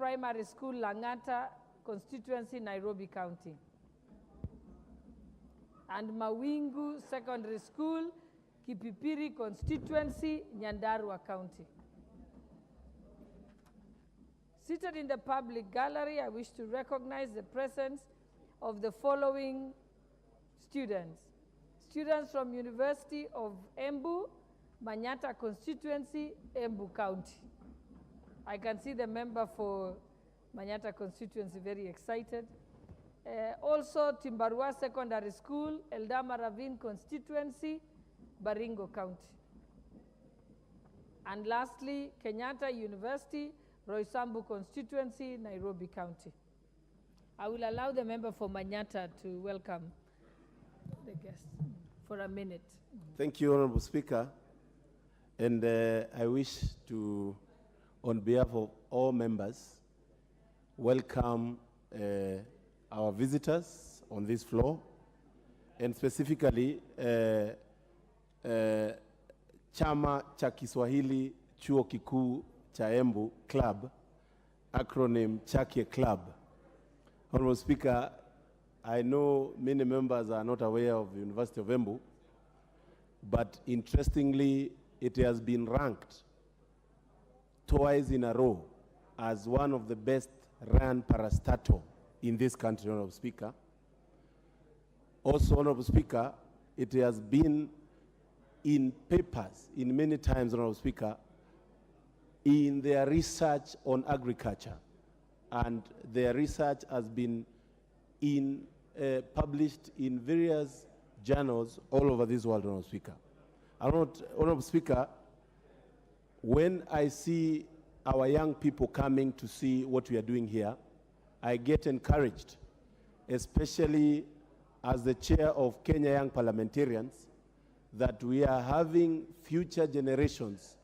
Primary School, Lang'ata Constituency, Nairobi County. And Mawingu Secondary School, Kipipiri Constituency, Nyandarua County. Seated in the public gallery, I wish to recognize the presence of the following students. Students from University of Embu, Manyata Constituency, Embu County. I can see the member for Manyata Constituency very excited. Also, Timbarua Secondary School, Eldama Ravine Constituency, Baringo County. And lastly, Kenyatta University, Roysambu Constituency, Nairobi County. I will allow the member for Manyata to welcome the guests for a minute. Thank you, Honorable Speaker. And I wish to, on behalf of all members, welcome our visitors on this floor, and specifically Chama cha Kiswahili Chuo Kikuu cha Embu Club, acronym Chakie Club. Honorable Speaker, I know many members are not aware of the University of Embu, but interestingly, it has been ranked twice in a row as one of the best run parastatal in this country, Honorable Speaker. Also, Honorable Speaker, it has been in papers in many times, Honorable Speaker, in their research on agriculture. And their research has been published in various journals all over this world, Honorable Speaker. Honorable Speaker, when I see our young people coming to see what we are doing here, I get encouraged, especially as the chair of Kenya Young Parliamentarians, that we are having future generations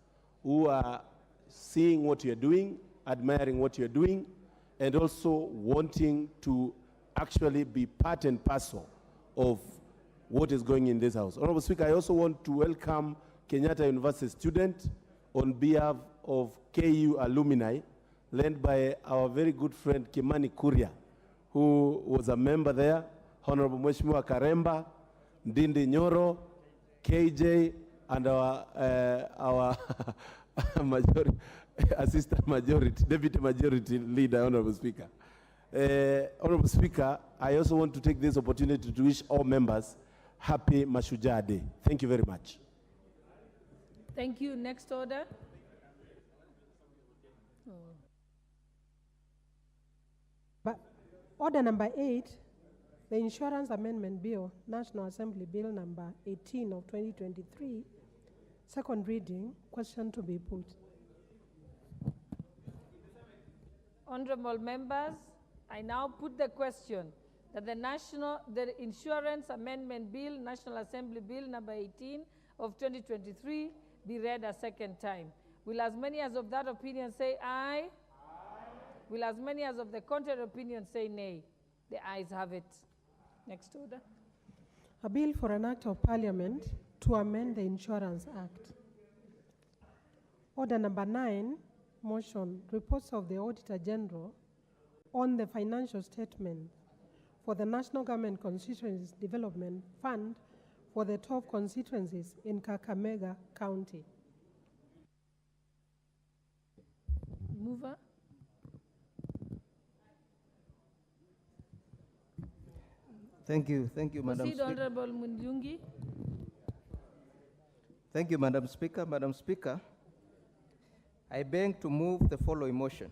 who are seeing what you're doing, admiring what you're doing, and also wanting to actually be part and parcel of what is going in this house. Honorable Speaker, I also want to welcome Kenyatta University students on behalf of KU alumni, led by our very good friend Kimani Kuria, who was a member there, Honorable Mheshimiwa Karemba, Ndindi Nyoro, KJ, and our majority, assistant majority, deputy majority leader, Honorable Speaker. Honorable Speaker, I also want to take this opportunity to wish all members happy Mashujaa Day. Thank you very much. Thank you. Next order. But order number 8, the Insurance Amendment Bill, National Assembly Bill number 18 of 2023, second reading, question to be put. Honorable members, I now put the question that the Insurance Amendment Bill, National Assembly Bill number 18 of 2023 be read a second time. Will as many as of that opinion say aye? Aye. Will as many as of the contrary opinion say nay? The ayes have it. Next order. A bill for an act of parliament to amend the Insurance Act. Order number 9, motion, reports of the Auditor General on the financial statement for the National Government Constituencies Development Fund for the 12 constituencies in Kakamega County. Mover. Thank you, Madam Proceed, Speaker. Honorable Munjungi. Thank you, Madam Speaker. Madam Speaker, I beg to move the following motion,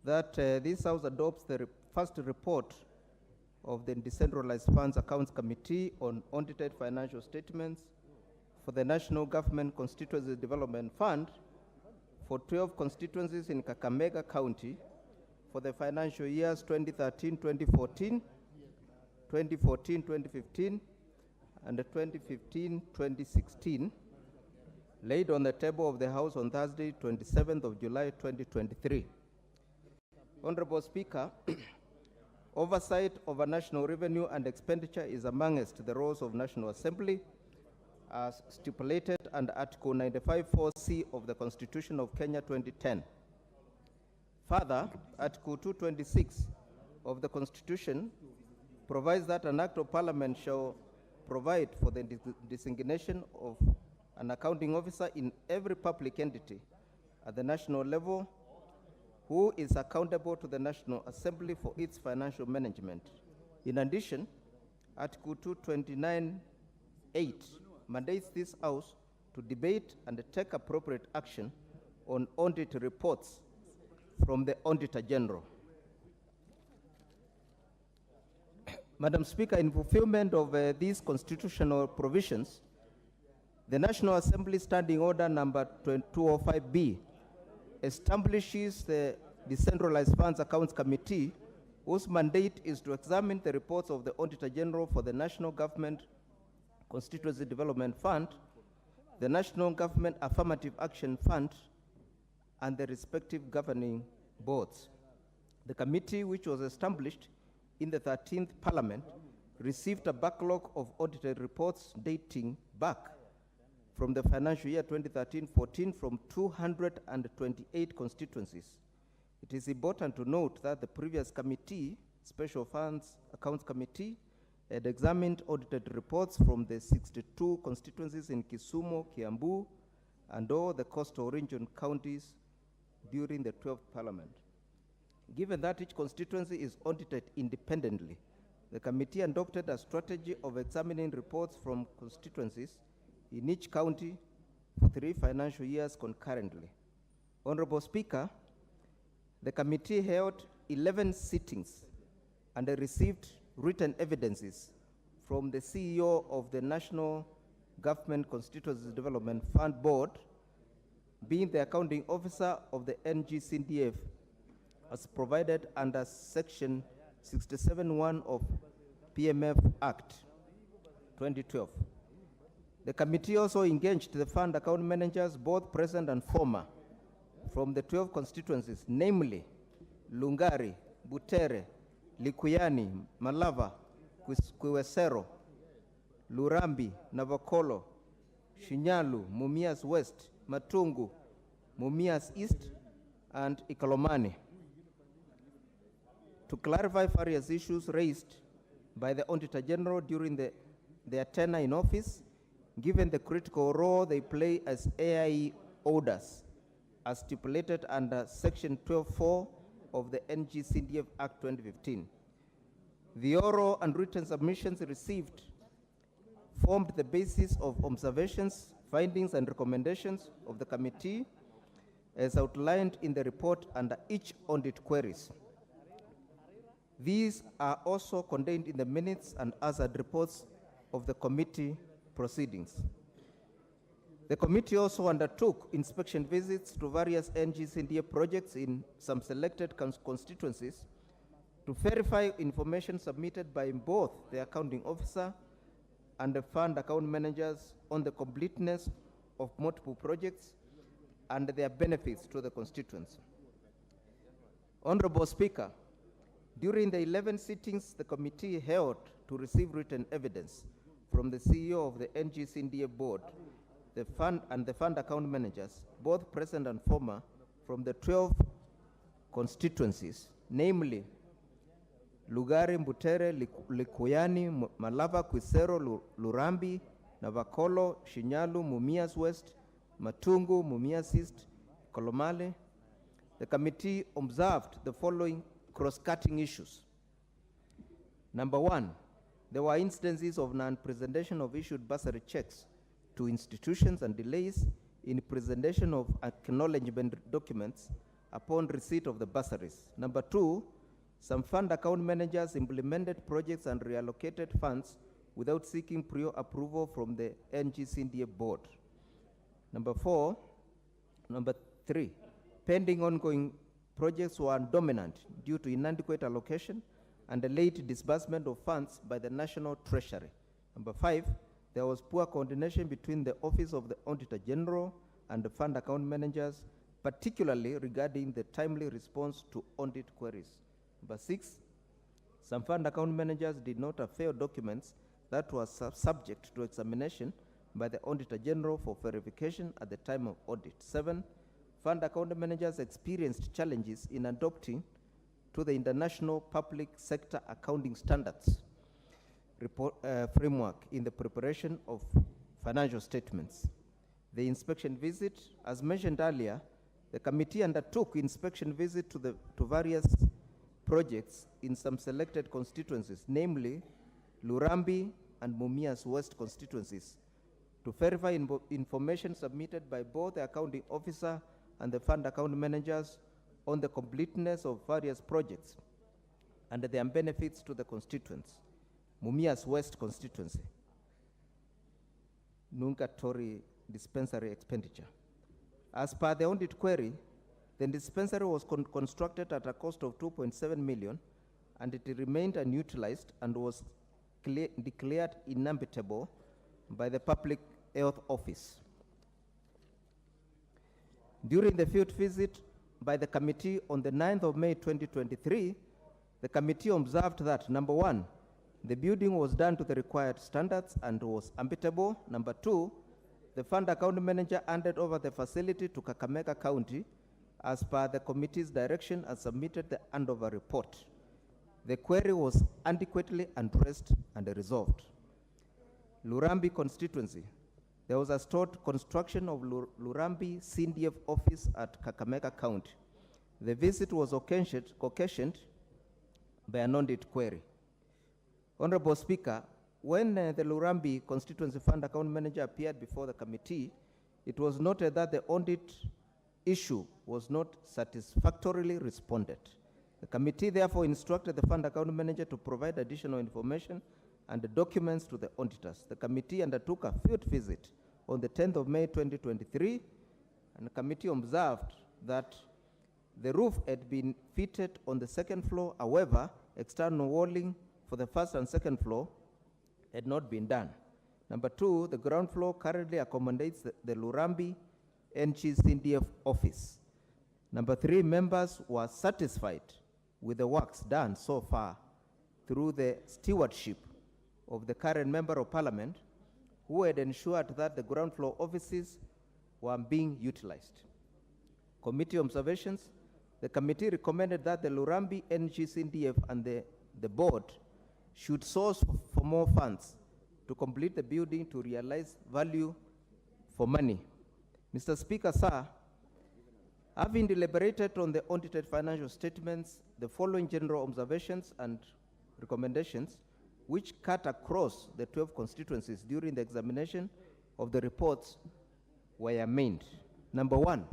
that this House adopts the first report of the Decentralized Funds Accounts Committee on audited financial statements for the National Government Constituency Development Fund for 12 constituencies in Kakamega County for the financial years 2013-2014, 2014-2015, and 2015-2016, laid on the table of the House on Thursday, 27th of July, 2023. Honorable Speaker, oversight over national revenue and expenditure is amongst the roles of National Assembly as stipulated under Article 95(4)(c) of the Constitution of Kenya 2010. Further, Article 226 of the Constitution provides that an Act of Parliament shall provide for the designation of an accounting officer in every public entity at the national level who is accountable to the National Assembly for its financial management. In addition, Article 229(8) mandates this House to debate and take appropriate action on audit reports from the Auditor General. Madam Speaker, in fulfillment of these constitutional provisions, the National Assembly Standing Order number 205B establishes the Decentralized Funds Accounts Committee, whose mandate is to examine the reports of the Auditor General for the National Government Constituency Development Fund, the National Government Affirmative Action Fund, and the respective governing boards. The committee, which was established in the 13th Parliament, received a backlog of audited reports dating back from the financial year 2013-14 from 228 constituencies. It is important to note that the previous committee, Special Funds Accounts Committee, had examined audited reports from the 62 constituencies in Kisumu, Kiambu, and all the coastal region counties during the 12th Parliament. Given that each constituency is audited independently, the committee adopted a strategy of examining reports from constituencies in each county for 3 financial years concurrently. Honorable Speaker, the committee held 11 sittings and received written evidences from the CEO of the National Government Constituency Development Fund Board, being the accounting officer of the NGCDF, as provided under Section 67(1) of PMF Act 2012. The committee also engaged the fund account managers, both present and former, from the 12 constituencies, namely Lungari, Butere, Likuyani, Malava, Kwesero, Lurambi, Navakolo, Shinyalu, Mumias West, Matungu, Mumias East, and Ikolomani, to clarify various issues raised by the Auditor General during their tenure in office, given the critical role they play as AIE orders, as stipulated under Section 12(4) of the NGCDF Act 2015. The oral and written submissions received formed the basis of observations, findings, and recommendations of the committee as outlined in the report under each audit queries. These are also contained in the minutes and other reports of the committee proceedings. The committee also undertook inspection visits to various NGCDF projects in some selected constituencies to verify information submitted by both the accounting officer and the fund account managers on the completeness of multiple projects and their benefits to the constituents. Honorable Speaker, during the 11 sittings the committee held to receive written evidence from the CEO of the NGCDF board, the fund and the fund account managers, both present and former, from the 12 constituencies, namely Lugari, Mbutere, Likuyani, Malava, Kwesero, Lurambi, Navakolo, Shinyalu, Mumias West, Matungu, Mumias East, Kolomale. The committee observed the following cross-cutting issues. Number 1, there were instances of non-presentation of issued bursary checks to institutions and delays in presentation of acknowledgement documents upon receipt of the bursaries. Number 2, some fund account managers implemented projects and reallocated funds without seeking prior approval from the NGCDF board. Number 3, pending ongoing projects were dominant due to inadequate allocation and the late disbursement of funds by the National Treasury. Number 5, there was poor coordination between the Office of the Auditor General and the fund account managers, particularly regarding the timely response to audit queries. Number 6, some fund account managers did not avail documents that were subject to examination by the Auditor General for verification at the time of audit. 7, fund account managers experienced challenges in adopting to the International Public Sector Accounting Standards framework in the preparation of financial statements. The inspection visit, as mentioned earlier, the committee undertook inspection visit to various projects in some selected constituencies, namely Lurambi and Mumias West constituencies, to verify information submitted by both the accounting officer and the fund account managers on the completeness of various projects and their benefits to the constituents. Mumias West constituency, Nungatory dispensary expenditure. As per the audit query, the dispensary was constructed at a cost of 2.7 million and it remained unutilized and was declared inhabitable by the Public Health Office. During the field visit by the committee on the 9th of May 2023, the committee observed that, number one, the building was done to the required standards and was habitable. Number two, the fund account manager handed over the facility to Kakamega County as per the committee's direction and submitted the handover report. The query was adequately addressed and resolved. Lurambi constituency. There was a stalled construction of Lurambi CDF office at Kakamega County. The visit was occasioned by an audit query. Honorable Speaker, when the Lurambi constituency fund account manager appeared before the committee, it was noted that the audit issue was not satisfactorily responded. The committee therefore instructed the fund account manager to provide additional information and the documents to the auditors. The committee undertook a field visit on the 10th of May 2023, and the committee observed that the roof had been fitted on the second floor. However, external walling for the first and second floor had not been done. Number two, the ground floor currently accommodates the Lurambi NG CDF office. Number three, members were satisfied with the works done so far through the stewardship of the current Member of Parliament, who had ensured that the ground floor offices were being utilized. Committee observations. The committee recommended that the Lurambi NG CDF and the board should source for more funds to complete the building to realize value for money. Mr. Speaker, sir, having deliberated on the audited financial statements, the following general observations and recommendations, which cut across the 12 constituencies during the examination of the reports, were made. Number one,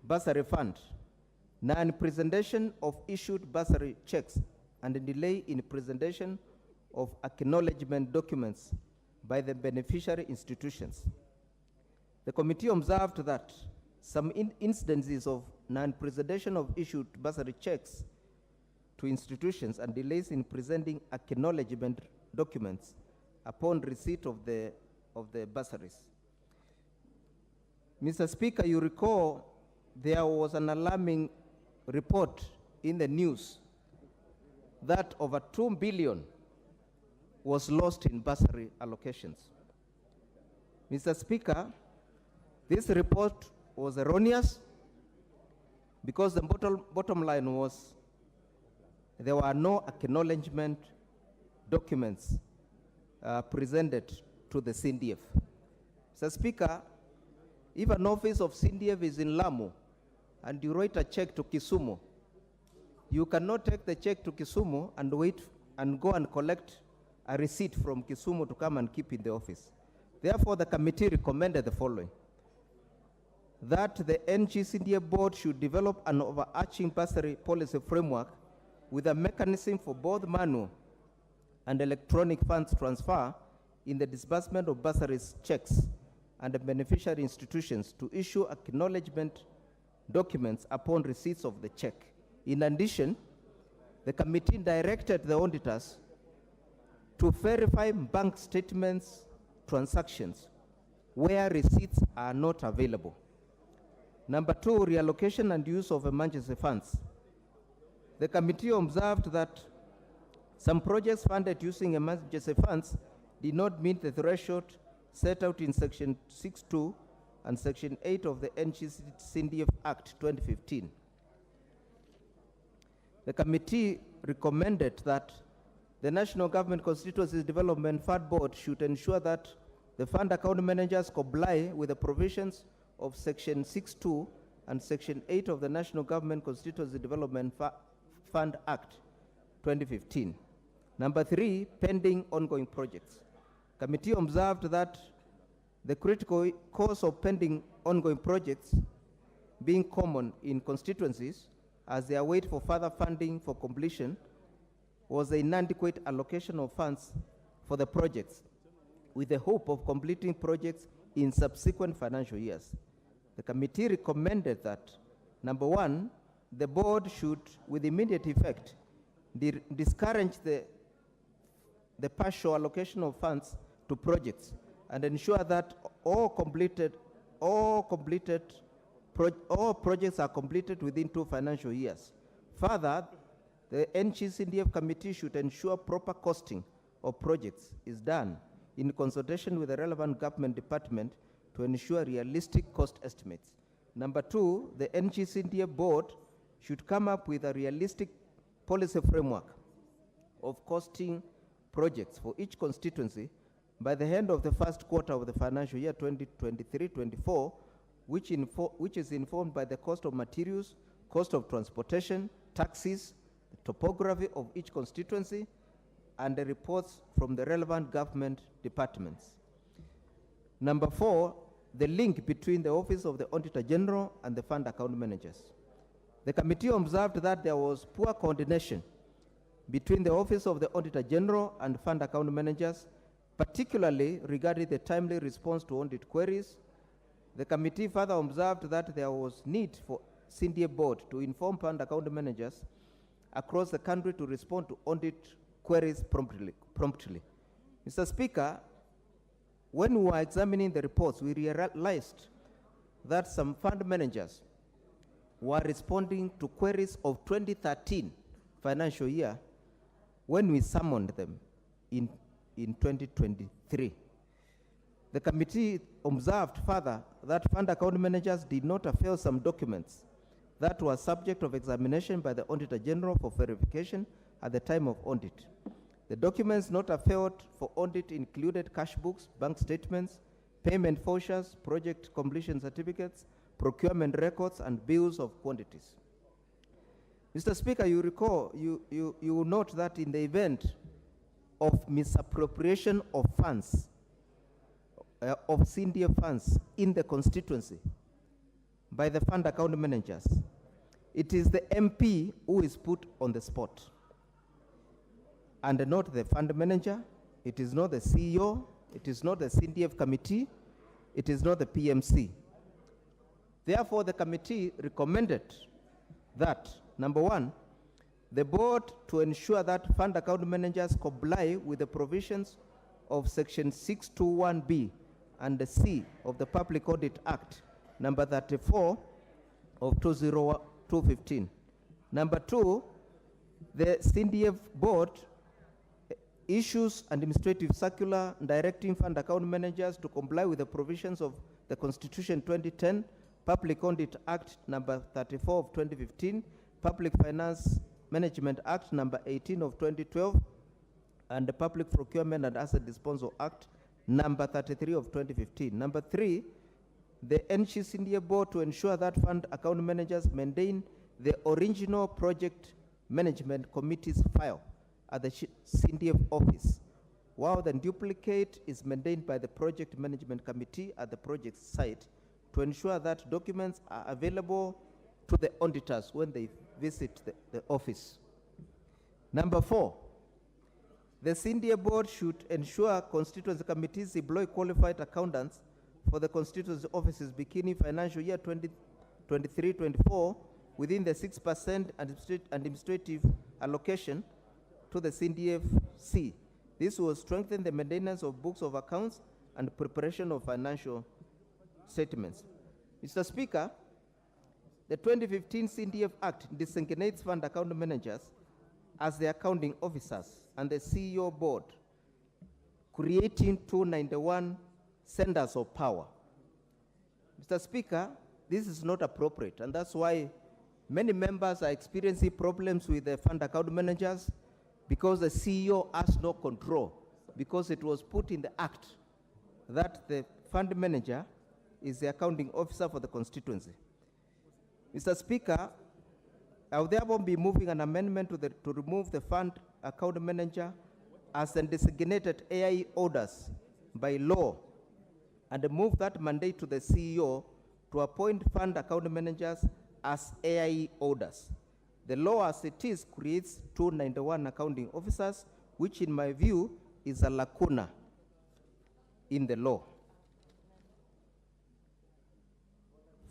bursary fund. Non-presentation of issued bursary checks and a delay in presentation of acknowledgement documents by the beneficiary institutions. The committee observed that some instances of non-presentation of issued bursary checks to institutions and delays in presenting acknowledgement documents upon receipt of the bursaries. Mr. Speaker, you recall there was an alarming report in the news that over 2 billion was lost in bursary allocations. Mr. Speaker, this report was erroneous because the bottom line was there were no acknowledgement documents presented to the CDF. Mr. Speaker, if an office of CDF is in Lamu and you write a check to Kisumu, you cannot take the check to Kisumu and wait and go and collect a receipt from Kisumu to come and keep in the office. Therefore, the committee recommended the following: that the NGCDA board should develop an overarching bursary policy framework with a mechanism for both manual and electronic funds transfer in the disbursement of bursaries checks and the beneficiary institutions to issue acknowledgement documents upon receipts of the check. In addition, the committee directed the auditors to verify bank statements transactions where receipts are not available. Number two, reallocation and use of emergency funds. The committee observed that some projects funded using emergency funds did not meet the threshold set out in Section 6.2 and Section 8 of the NGCDF Act 2015. The committee recommended that the National Government Constituencies Development Fund Board should ensure that the fund account managers comply with the provisions of Section 6.2 and Section 8 of the National Government Constituency Development Fund Act 2015. Number 3, pending ongoing projects. Committee observed that the critical cause of pending ongoing projects being common in constituencies as they await for further funding for completion was the inadequate allocation of funds for the projects with the hope of completing projects in subsequent financial years. The committee recommended that, number 1, the board should, with immediate effect, discourage the partial allocation of funds to projects and ensure that all projects are completed within 2 financial years. Further, the NGCDF committee should ensure proper costing of projects is done in consultation with the relevant government department to ensure realistic cost estimates. Number 2, the NGCDF board should come up with a realistic policy framework of costing projects for each constituency by the end of the first quarter of the financial year 2023-24, which is informed by the cost of materials, cost of transportation, taxes, the topography of each constituency, and the reports from the relevant government departments. Number 4, the link between the Office of the Auditor General and the fund account managers. The committee observed that there was poor coordination between the Office of the Auditor General and fund account managers, particularly regarding the timely response to audit queries. The committee further observed that there was need for CDF board to inform fund account managers across the country to respond to audit queries promptly. Mr. Speaker, when we were examining the reports, we realized that some fund managers were responding to queries of 2013 financial year when we summoned them in 2023. The committee observed further that fund account managers did not avail some documents that were subject of examination by the Auditor General for verification at the time of audit. The documents not availed for audit included cash books, bank statements, payment vouchers, project completion certificates, procurement records, and bills of quantities. Mr. Speaker, you recall, you will note that in the event of misappropriation of funds, of CDF funds in the constituency by the fund account managers, it is the MP who is put on the spot, and not the fund manager. It is not the CEO, it is not the CDF committee, it is not the PMC. Therefore, the committee recommended that, number 1, the board to ensure that fund account managers comply with the provisions of Section 621B and the C of the Public Audit Act, number 34 of 2015. Number 2, the CDF board issues administrative circular directing fund account managers to comply with the provisions of the Constitution 2010, Public Audit Act number 34 of 2015, Public Finance Management Act number 18 of 2012, and the Public Procurement and Asset Disposal Act number 33 of 2015. Number 3, the NGCDF board to ensure that fund account managers maintain the original project management committee's file at the CDF office, while the duplicate is maintained by the project management committee at the project site to ensure that documents are available to the auditors when they visit the office. Number 4, the CDF board should ensure constituency committees employ qualified accountants for the constituency offices beginning financial year 2023-24 within the 6% administrative allocation to the CDFC. This will strengthen the maintenance of books of accounts and preparation of financial statements. Mr. Speaker, the 2015 CDF Act designates fund account managers as the accounting officers and the CEO board, creating 291 centers of power. Mr. Speaker, this is not appropriate, and that's why many members are experiencing problems with the fund account managers because the CEO has no control, because it was put in the act that the fund manager is the accounting officer for the constituency. Mr. Speaker, I will therefore be moving an amendment to remove the fund account manager as the designated AIE orders by law, and move that mandate to the CEO to appoint fund account managers as AIE orders. The law as it is creates 291 accounting officers, which in my view is a lacuna in the law.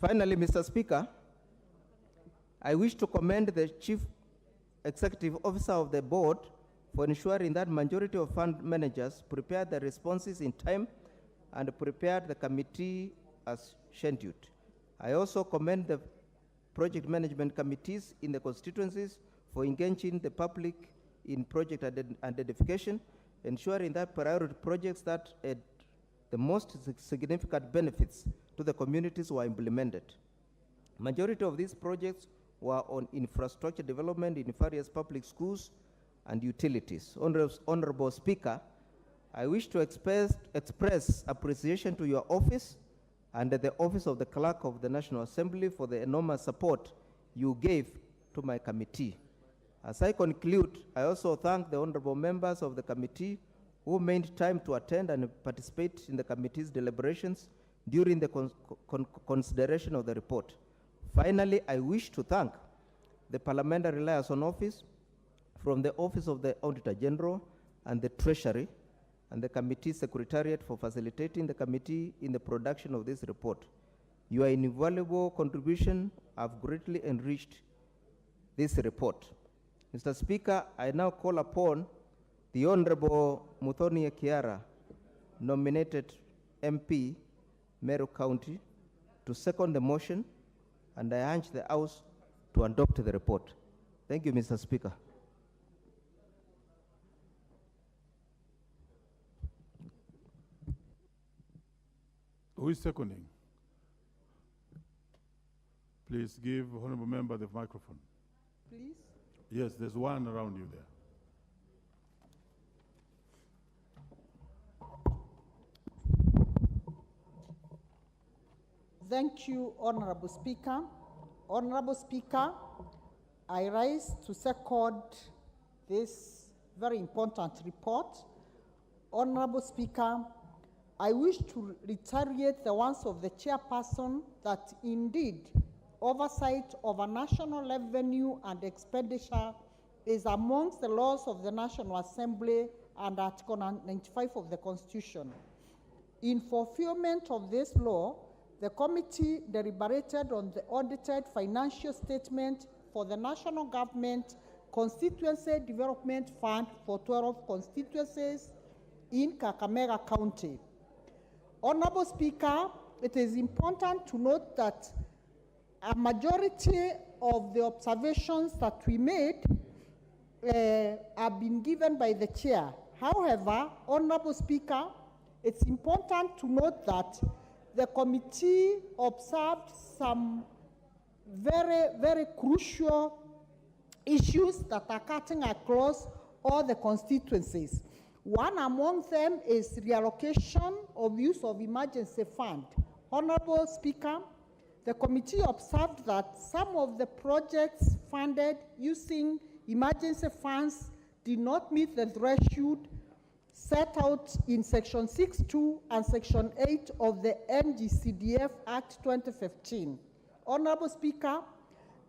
Finally, Mr. Speaker, I wish to commend the Chief Executive Officer of the board for ensuring that majority of fund managers prepare the responses in time and prepare the committee as scheduled. I also commend the project management committees in the constituencies for engaging the public in project identification, ensuring that priority projects that add the most significant benefits to the communities were implemented. Majority of these projects were on infrastructure development in various public schools and utilities. Honorable Speaker, I wish to express appreciation to your office and the office of the Clerk of the National Assembly for the enormous support you gave to my committee. As I conclude, I also thank the honorable members of the committee who made time to attend and participate in the committee's deliberations during the consideration of the report. Finally, I wish to thank the Parliamentary Liaison Office from the Office of the Auditor General and the Treasury and the committee secretariat for facilitating the committee in the production of this report. Your invaluable contribution have greatly enriched this report. Mr. Speaker, I now call upon the Honorable Muthoni Kiara, nominated MP, Meru County, to second the motion, and I urge the House to adopt the report. Thank you, Mr. Speaker. Who is seconding? Please give honorable member the microphone. Please. Yes, there's one around you there. Thank you, Honorable Speaker. Honorable Speaker, I rise to second this very important report. Honorable Speaker, I wish to reiterate the words of the chairperson that indeed oversight of a national revenue and expenditure is amongst the laws of the National Assembly and Article 95 of the Constitution. In fulfillment of this law, the committee deliberated on the audited financial statement for the National Government Constituency Development Fund for 12 constituencies in Kakamega County. Honorable Speaker, it is important to note that a majority of the observations that we made have been given by the chair. However, Honorable Speaker, it's important to note that the committee observed some very, very crucial issues that are cutting across all the constituencies. One among them is reallocation of use of emergency fund. Honorable Speaker, the committee observed that some of the projects funded using emergency funds did not meet the threshold set out in Section 6.2 and Section 8 of the MGCDF Act 2015. Honorable Speaker,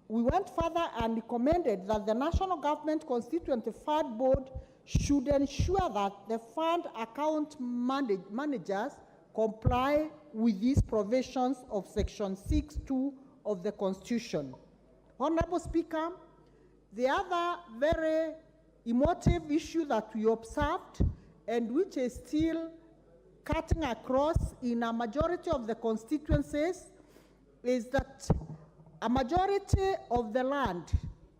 we went further and recommended that the National Government Constituency Fund Board should ensure that the fund account managers comply with these provisions of Section 6.2 of the Constitution. Honorable Speaker, the other very emotive issue that we observed and which is still cutting across in a majority of the constituencies is that a majority of the land,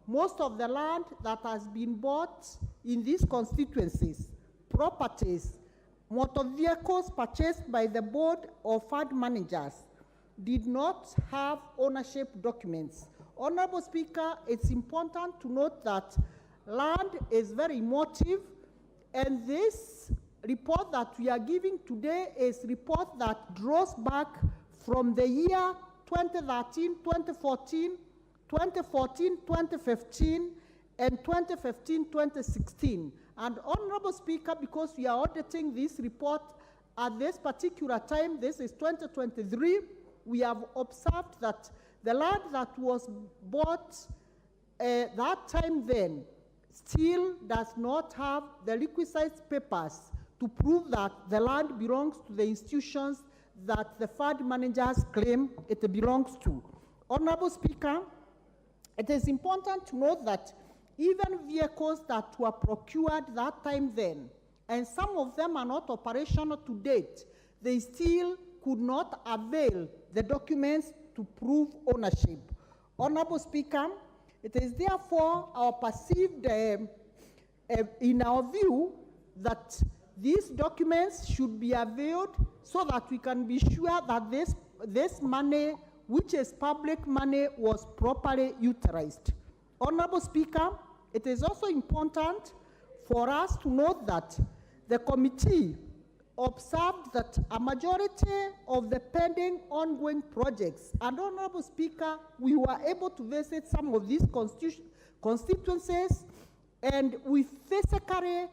most of the land that has been bought in these constituencies, properties, motor vehicles purchased by the board or fund managers did not have ownership documents. Honorable Speaker, it's important to note that land is very emotive, and this report that we are giving today is a report that draws back from the year 2013, 2014, 2014, 2015, and 2015, 2016. And Honorable Speaker, because we are auditing this report at this particular time, this is 2023, we have observed that the land that was bought that time then still does not have the requisite papers to prove that the land belongs to the institutions that the fund managers claim it belongs to. Honorable Speaker, it is important to note that even vehicles that were procured that time then, and some of them are not operational to date, they still could not avail the documents to prove ownership. Honorable Speaker, it is therefore our perceived, in our view, that these documents should be availed so that we can be sure that this money, which is public money, was properly utilized. Honorable Speaker, it is also important for us to note that the committee observed that a majority of the pending ongoing projects, and Honorable Speaker, we were able to visit some of these constituencies, and we physically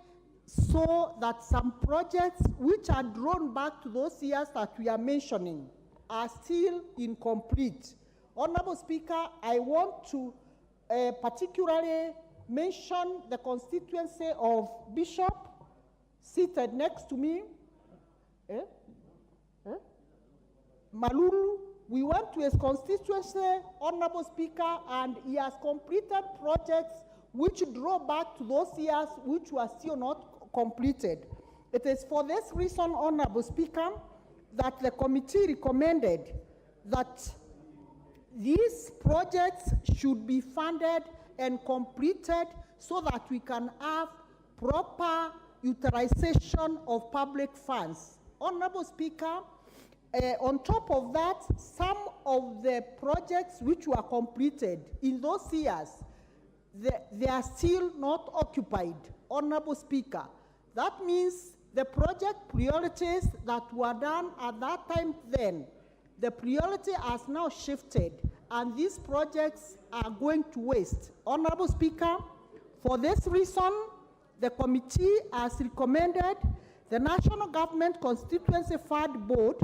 saw that some projects which are drawn back to those years that we are mentioning are still incomplete. Honorable Speaker, I want to particularly mention the constituency of Bishop, seated next to me. Malulu, we went to his constituency, Honorable Speaker, and he has completed projects which draw back to those years which were still not completed. It is for this reason, Honorable Speaker, that the committee recommended that these projects should be funded and completed so that we can have proper utilization of public funds. Honorable Speaker, on top of that, some of the projects which were completed in those years, they are still not occupied. Honorable Speaker, that means the project priorities that were done at that time then, the priority has now shifted, and these projects are going to waste. Honorable Speaker, for this reason, the committee has recommended the National Government Constituency Fund Board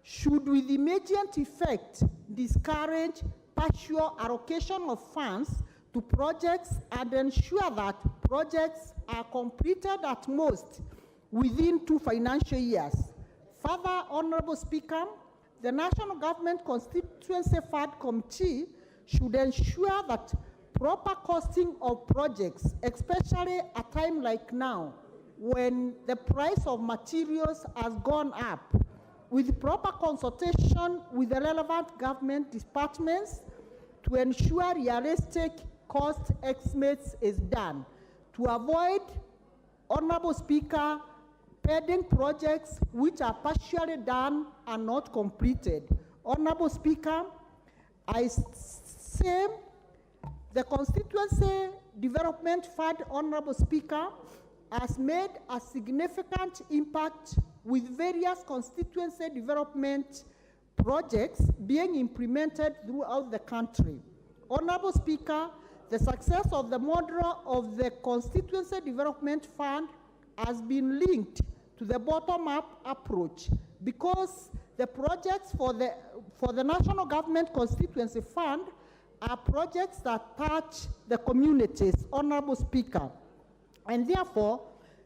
should with immediate effect discourage partial allocation of funds to projects and ensure that projects are completed at most within 2 financial years. Further, Honorable Speaker, the National Government Constituency Fund Committee should ensure that proper costing of projects, especially at a time like now, when the price of materials has gone up, with proper consultation with the relevant government departments to ensure realistic cost estimates is done, to avoid, Honorable Speaker, pending projects which are partially done and not completed. Honorable Speaker, I say the Constituency Development Fund, Honorable Speaker, has made a significant impact with various constituency development projects being implemented throughout the country. Honorable Speaker, the success of the model of the Constituency Development Fund has been linked to the bottom-up approach because the projects for the National Government Constituency Fund are projects that touch the communities, Honorable Speaker. And therefore,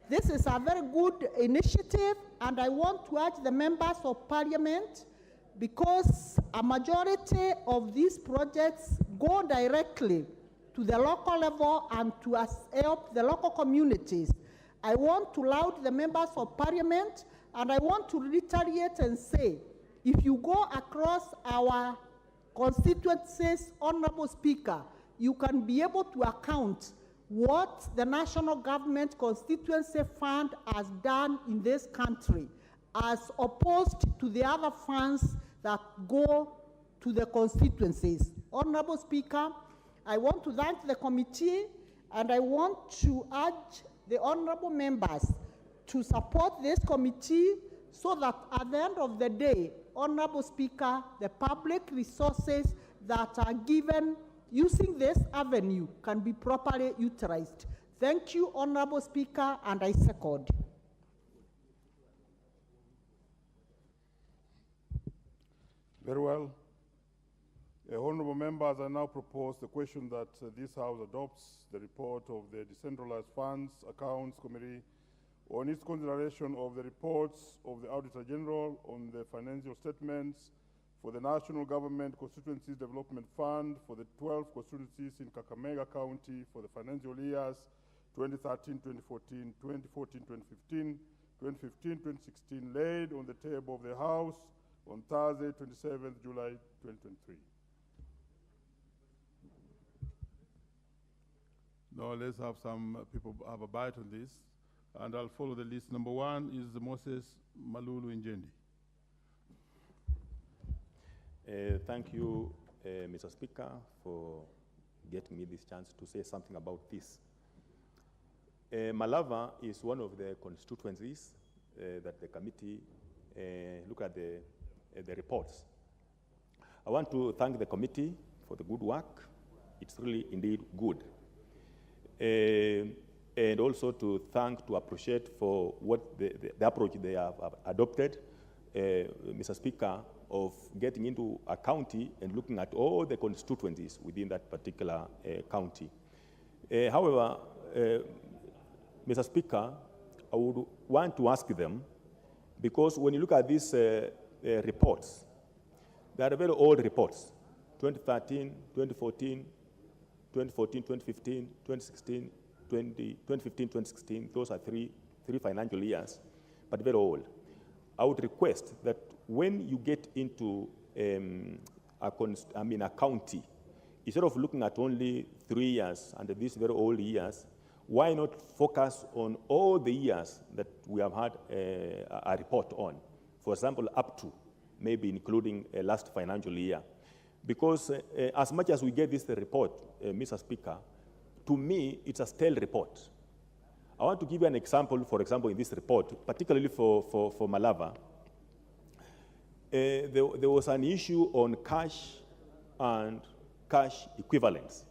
this is a very good initiative, and I want to urge the members of Parliament, because a majority of these projects go directly to the local level and to help the local communities. I want to laud the members of Parliament, and I want to reiterate and say, if you go across our constituencies, Honorable Speaker, you can be able to account what the National Government Constituency Fund has done in this country, as opposed to the other funds that go to the constituencies. Honorable Speaker, I want to thank the committee, and I want to urge the honorable members to support this committee so that at the end of the day, Honorable Speaker, the public resources that are given using this avenue can be properly utilized. Thank you, Honorable Speaker, and I second. Very well. Honorable members, I now propose the question that this House adopts the report of the Decentralized Funds Accounts Committee on its consideration of the reports of the Auditor General on the financial statements for the National Government Constituencies Development Fund for the 12 constituencies in Kakamega County for the financial years 2013-2014, 2014-2015, 2015-2016, laid on the table of the House on Thursday, 27th July 2023. Now let's have some people have a bite on this, and I'll follow the list. Number one is Moses Malulu Injendi. Thank you, Mr. Speaker, for getting me this chance to say something about this. Malava is one of the constituencies that the committee look at the reports. I want to thank the committee for the good work. It's really indeed good. And also to appreciate for what the approach they have adopted, Mr. Speaker, of getting into a county and looking at all the constituencies within that particular county. However, Mr. Speaker, I would want to ask them, because when you look at these reports, they are very old reports, 2013, 2014, 2014, 2015, 2016, 2015, 2016, those are three financial years, but very old. I would request that when you get into a county, instead of looking at only 3 years and these very old years, why not focus on all the years that we have had a report on? For example, up to, maybe including last financial year. Because as much as we get this report, Mr. Speaker, to me, it's a stale report. I want to give you an example, for example, in this report, particularly for Malava. There was an issue on cash and cash equivalents.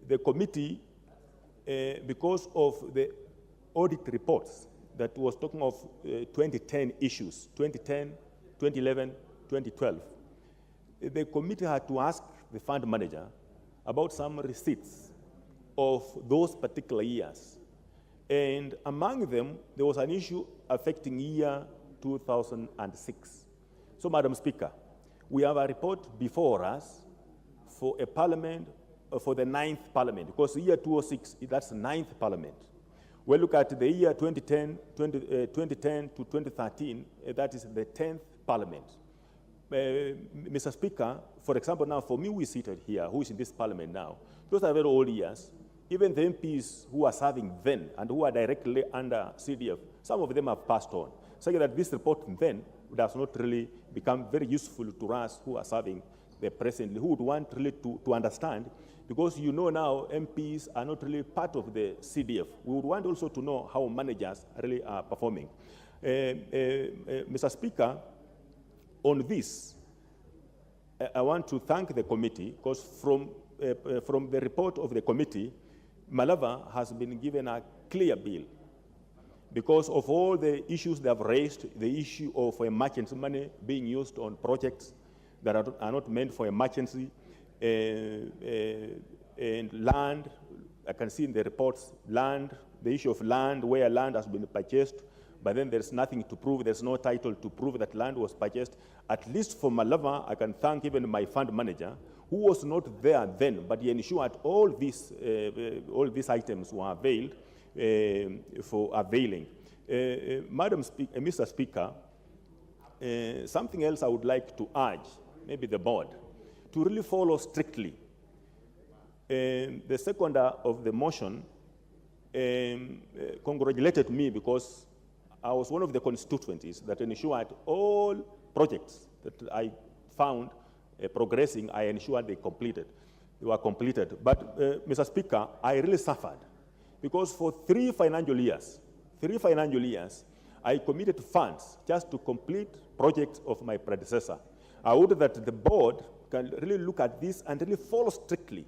The committee, because of the audit reports that was talking of 2010 issues, 2010, 2011, 2012, the committee had to ask the fund manager about some receipts of those particular years. And among them, there was an issue affecting year 2006. So, Madam Speaker, we have a report before us for a parliament, for the 9th parliament, because the year 2006, that's the 9th parliament. We look at the year 2010 to 2013, that is the 10th parliament. Mr. Speaker, for example, now for me, we seated here, who is in this parliament now, those are very old years. Even the MPs who are serving then and who are directly under CDF, some of them have passed on. So that this report then does not really become very useful to us who are serving the presently, who would want really to understand, because you know now MPs are not really part of the CDF. We would want also to know how managers really are performing. Mr. Speaker, on this, I want to thank the committee, because from the report of the committee, Malava has been given a clear bill. Because of all the issues they have raised, the issue of emergency money being used on projects that are not meant for emergency, and land, I can see in the reports, land, the issue of land, where land has been purchased, but then there's nothing to prove, there's no title to prove that land was purchased. At least for Malava, I can thank even my fund manager, who was not there then, but he ensured all these items were availed for availing. Mr. Speaker, something else I would like to urge, maybe the board, to really follow strictly. The seconder of the motion congratulated me because I was one of the constituencies that ensured all projects that I found progressing, I ensured they were completed. But, Mr. Speaker, I really suffered because for 3 financial years, I committed funds just to complete projects of my predecessor. I would that the board can really look at this and really follow strictly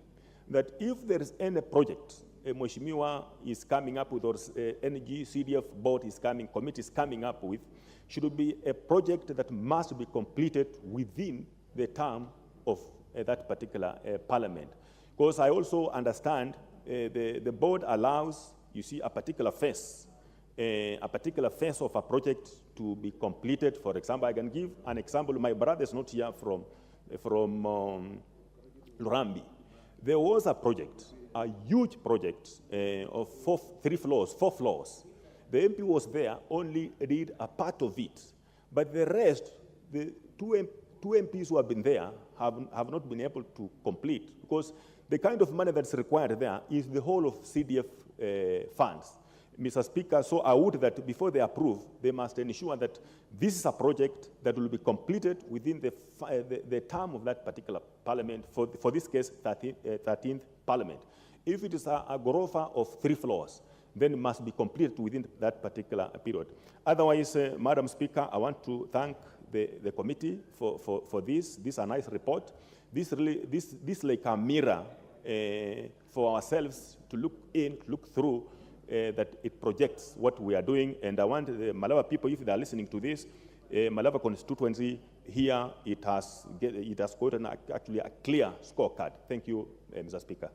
that if there is any project Mheshimiwa is coming up with, or energy CDF board is committee is coming up with, should be a project that must be completed within the term of that particular parliament. Because I also understand the board allows, you see, a particular phase of a project to be completed. For example, I can give an example. My brother is not here from Lurambi. There was a project, a huge project of 4 floors. The MP was there, only did a part of it. But the rest, the two MPs who have been there have not been able to complete, because the kind of money that's required there is the whole of CDF funds. Mr. Speaker, so I would that before they approve, they must ensure that this is a project that will be completed within the term of that particular parliament, for this case, 13th parliament. If it is a ghorofa of 3 floors, then it must be completed within that particular period. Otherwise, Madam Speaker, I want to thank the committee for this. This is a nice report. This like a mirror for ourselves to look through, that it projects what we are doing. And I want the Malava people, if they are listening to this, Malava constituency here, it has gotten actually a clear scorecard. Thank you, Mr. Speaker.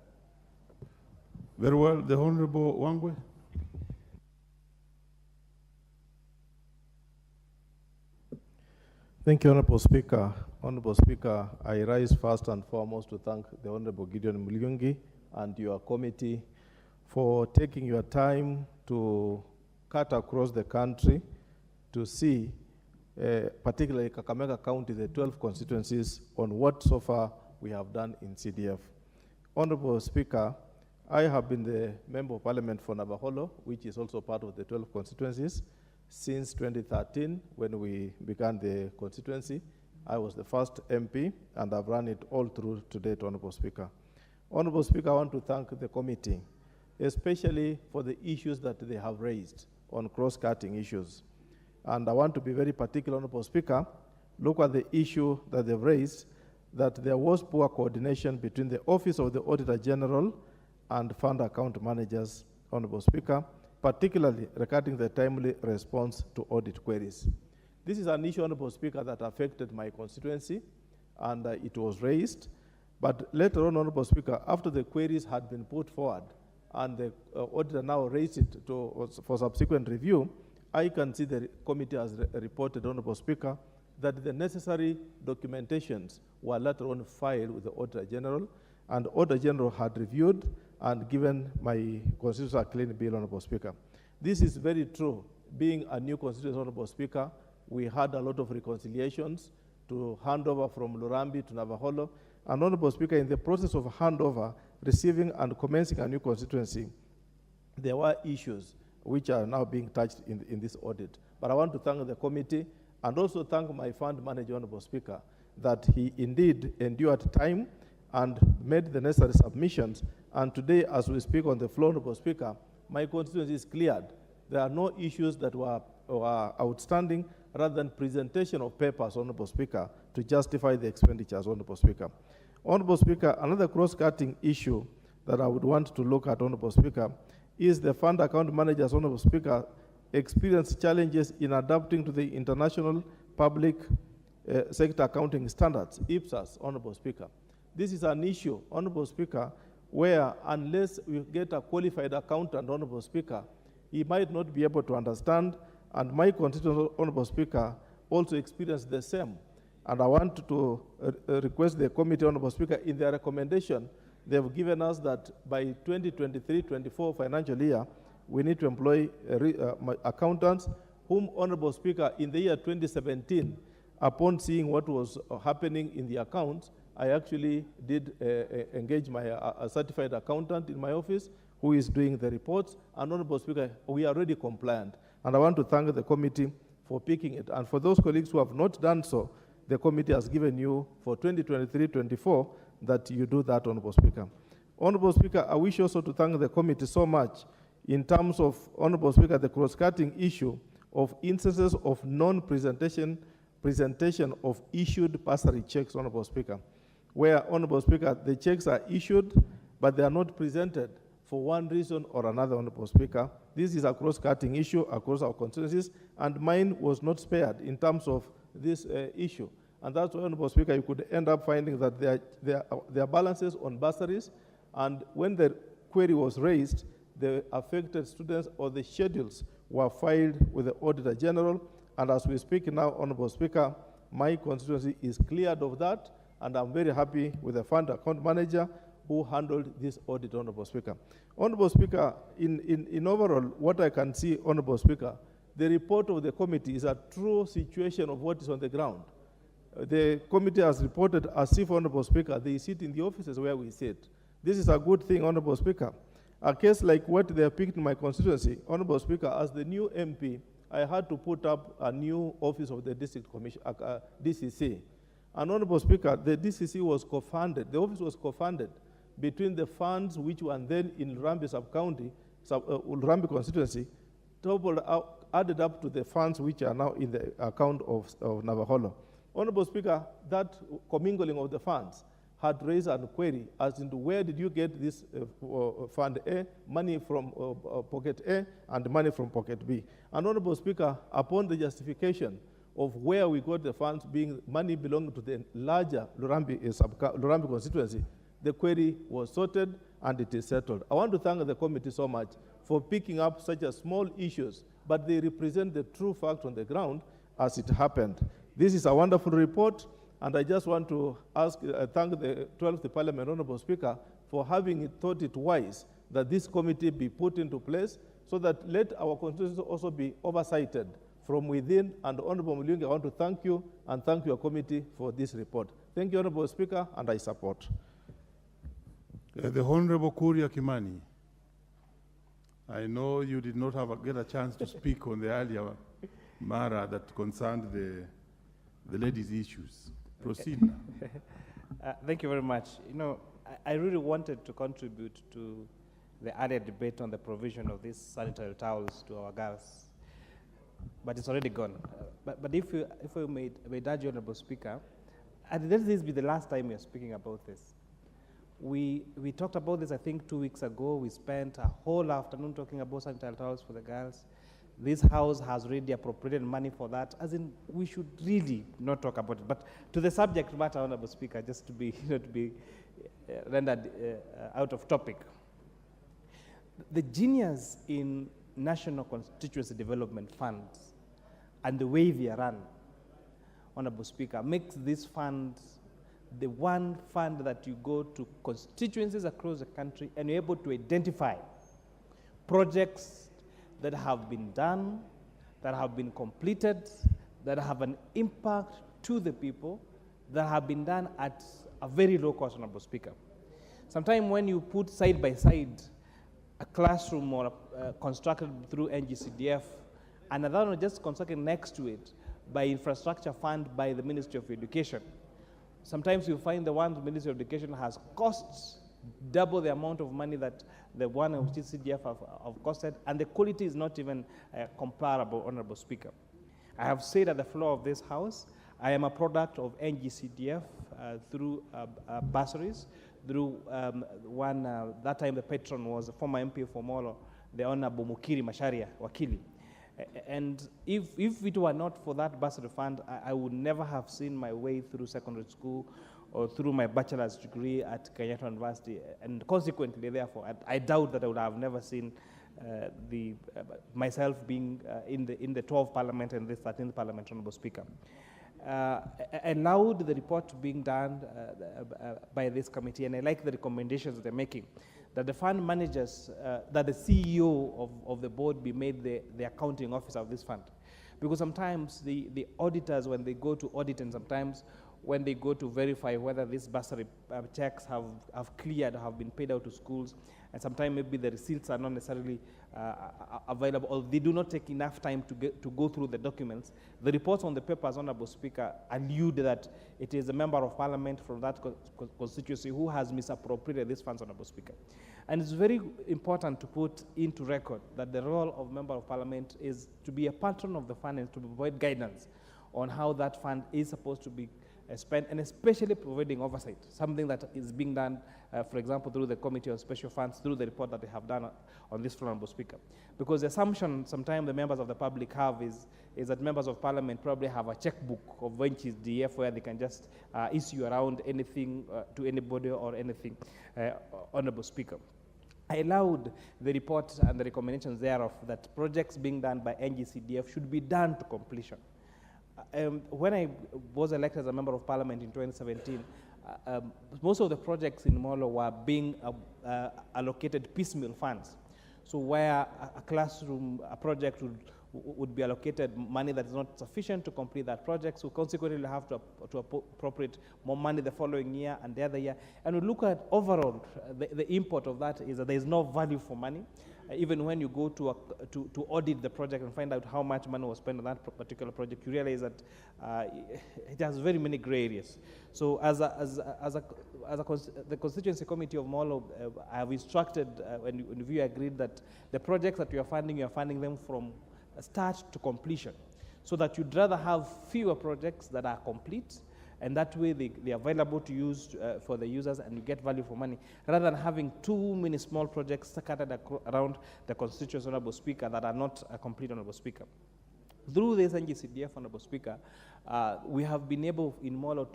Very well. The Honorable Wangwe. Thank you, Honorable Speaker. Honorable Speaker, I rise first and foremost to thank the Honorable Gideon Mulyungi and your committee for taking your time to cut across the country to see, particularly Kakamega County, the 12 constituencies, on what so far we have done in CDF. Honorable Speaker, I have been the Member of Parliament for Navaholo, which is also part of the 12 constituencies, since 2013 when we began the constituency. I was the first MP, and I've run it all through to date, Honorable Speaker. Honorable Speaker, I want to thank the committee, especially for the issues that they have raised on cross-cutting issues. And I want to be very particular, Honorable Speaker, look at the issue that they've raised, that there was poor coordination between the Office of the Auditor General and fund account managers, Honorable Speaker, particularly regarding the timely response to audit queries. This is an issue, Honorable Speaker, that affected my constituency, and it was raised. But later on, Honorable Speaker, after the queries had been put forward, and the auditor now raised it for subsequent review, I can see the committee has reported, Honorable Speaker, that the necessary documentations were later on filed with the Auditor General, and the Auditor General had reviewed and given my constituency a clean bill, Honorable Speaker. This is very true. Being a new constituency, Honorable Speaker, we had a lot of reconciliations to hand over from Lurambi to Navaholo. And Honorable Speaker, in the process of handover, receiving and commencing a new constituency, there were issues which are now being touched in this audit. But I want to thank the committee and also thank my fund manager, Honorable Speaker, that he indeed endured time and made the necessary submissions. And today, as we speak on the floor, Honorable Speaker, my constituency is cleared. There are no issues that were outstanding, rather than presentation of papers, Honorable Speaker, to justify the expenditures, Honorable Speaker. Honorable Speaker, another cross-cutting issue that I would want to look at, Honorable Speaker, is the fund account managers, Honorable Speaker, experience challenges in adapting to the international public sector accounting standards, IPSAS, Honorable Speaker. This is an issue, Honorable Speaker, where unless we get a qualified accountant, Honorable Speaker, he might not be able to understand, and my constituent, Honorable Speaker, also experienced the same. And I want to request the committee, Honorable Speaker, in their recommendation, they've given us that by 2023-24 financial year, we need to employ accountants, whom, Honorable Speaker, in the year 2017, upon seeing what was happening in the accounts, I actually did engage a certified accountant in my office who is doing the reports. And Honorable Speaker, we are already compliant. And I want to thank the committee for picking it. And for those colleagues who have not done so, the committee has given you for 2023-24 that you do that, Honorable Speaker. Honorable Speaker, I wish also to thank the committee so much in terms of, Honorable Speaker, the cross-cutting issue of instances of non-presentation of issued bursary checks, Honorable Speaker, where, Honorable Speaker, the checks are issued, but they are not presented for one reason or another, Honorable Speaker. This is a cross-cutting issue across our constituencies, and mine was not spared in terms of this issue. And that's why, Honorable Speaker, you could end up finding that there are balances on bursaries, and when the query was raised, the affected students or the schedules were filed with the Auditor General, and as we speak now, Honorable Speaker, my constituency is cleared of that, and I'm very happy with the fund account manager who handled this audit, Honorable Speaker. Honorable Speaker, in overall, what I can see, Honorable Speaker, the report of the committee is a true situation of what is on the ground. The committee has reported as if, Honorable Speaker, they sit in the offices where we sit. This is a good thing, Honorable Speaker. A case like what they have picked in my constituency, Honorable Speaker, as the new MP, I had to put up a new office of the District Commission, DCC. And Honorable Speaker, the DCC was co-funded, the office was co-funded between the funds which were then in Urambi sub-county, Urambi constituency, added up to the funds which are now in the account of Navaholo. Honorable Speaker, that commingling of the funds had raised a query as into where did you get this fund A, money from pocket A and money from pocket B. And Honorable Speaker, upon the justification of where we got the funds being money belonging to the larger Lurambi constituency, the query was sorted and it is settled. I want to thank the committee so much for picking up such a small issues, but they represent the true fact on the ground as it happened. This is a wonderful report, and I just want to thank the 12th Parliament, Honorable Speaker, for having thought it wise that this committee be put into place so that let our constituency also be oversighted from within. And Honorable Mulungi, I want to thank you and thank your committee for this report. Thank you, Honorable Speaker, and I support. The Honorable Kuria Kimani, I know you did not get a chance to speak on the earlier matter that concerned the ladies' issues. Proceed now. Thank you very much. You know, I really wanted to contribute to the earlier debate on the provision of these sanitary towels to our girls, but it's already gone. But if you may urge, Honorable Speaker, and let this be the last time we are speaking about this. We talked about this, I think, 2 weeks ago. We spent a whole afternoon talking about sanitary towels for the girls. This House has already appropriated money for that, as in we should really not talk about it. But to the subject matter, Honorable Speaker, just to be, rendered out of topic. The genius in National Constituency Development Funds and the way they are run, Honorable Speaker, makes this fund the one fund that you go to constituencies across the country and you're able to identify projects that have been done, that have been completed, that have an impact to the people, that have been done at a very low cost, Honorable Speaker. Sometimes when you put side by side a classroom or constructed through NGCDF, and another one just constructed next to it by infrastructure fund by the Ministry of Education, sometimes you find the one the Ministry of Education has costs double the amount of money that the one which is CDF have costed, and the quality is not even comparable, Honorable Speaker. I have said at the floor of this House, I am a product of NGCDF through bursaries, through that time the patron was a former MP for Molo, the Honorable Mukiri Masharia Wakili. And if it were not for that bursary fund, I would never have seen my way through secondary school or through my bachelor's degree at Kenyatta University. And consequently, therefore, I doubt that I would have never seen myself being in the 12th Parliament and the 13th Parliament, Honorable Speaker. I allowed the report being done by this committee, and I like the recommendations that they're making, that the fund managers, that the CEO of the board be made the accounting officer of this fund. Because sometimes the auditors, when they go to audit, and sometimes when they go to verify whether these bursary checks have cleared, have been paid out to schools, and sometimes maybe the receipts are not necessarily available, or they do not take enough time to go through the documents. The reports on the papers, Honorable Speaker, allude that it is a member of parliament from that constituency who has misappropriated these funds, Honorable Speaker. And it's very important to put into record that the role of member of parliament is to be a patron of the fund and to provide guidance on how that fund is supposed to be spent, and especially providing oversight, something that is being done, for example, through the Committee on Special Funds, through the report that they have done on this front, Honorable Speaker. Because the assumption sometimes the members of the public have is that members of parliament probably have a checkbook of benches DF where they can just issue around anything to anybody or anything, Honorable Speaker. I allowed the report and the recommendations thereof that projects being done by NGCDF should be done to completion. When I was elected as a member of parliament in 2017, most of the projects in Molo were being allocated piecemeal funds. So where a classroom, a project would be allocated money that is not sufficient to complete that project, so consequently you have to appropriate more money the following year and the other year. And we look at overall, the import of that is that there is no value for money. Even when you go to audit the project and find out how much money was spent on that particular project, you realize that it has very many gray areas. So the Constituency Committee of Molo, I have instructed, when we agreed that the projects that you are funding them from start to completion, so that you'd rather have fewer projects that are complete, and that way they are available to use for the users and you get value for money, rather than having too many small projects scattered around the constituency, Honorable Speaker, that are not complete, Honorable Speaker. Through this NGCDF, Honorable Speaker, we have been able in Molo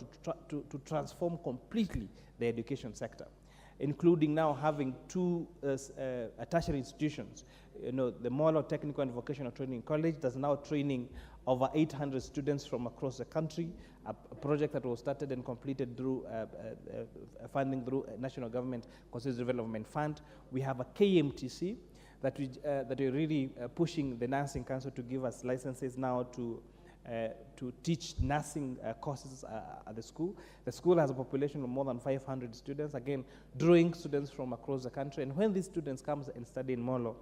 to transform completely the education sector, including now having two tertiary institutions. The Molo Technical and Vocational Training College that's now training over 800 students from across the country, a project that was started and completed through funding through National Government Constituency Development Fund. We have a KMTC that we're really pushing the Nursing Council to give us licenses now to teach nursing courses at the school. The school has a population of more than 500 students, again, drawing students from across the country. And when these students come and study in Molo,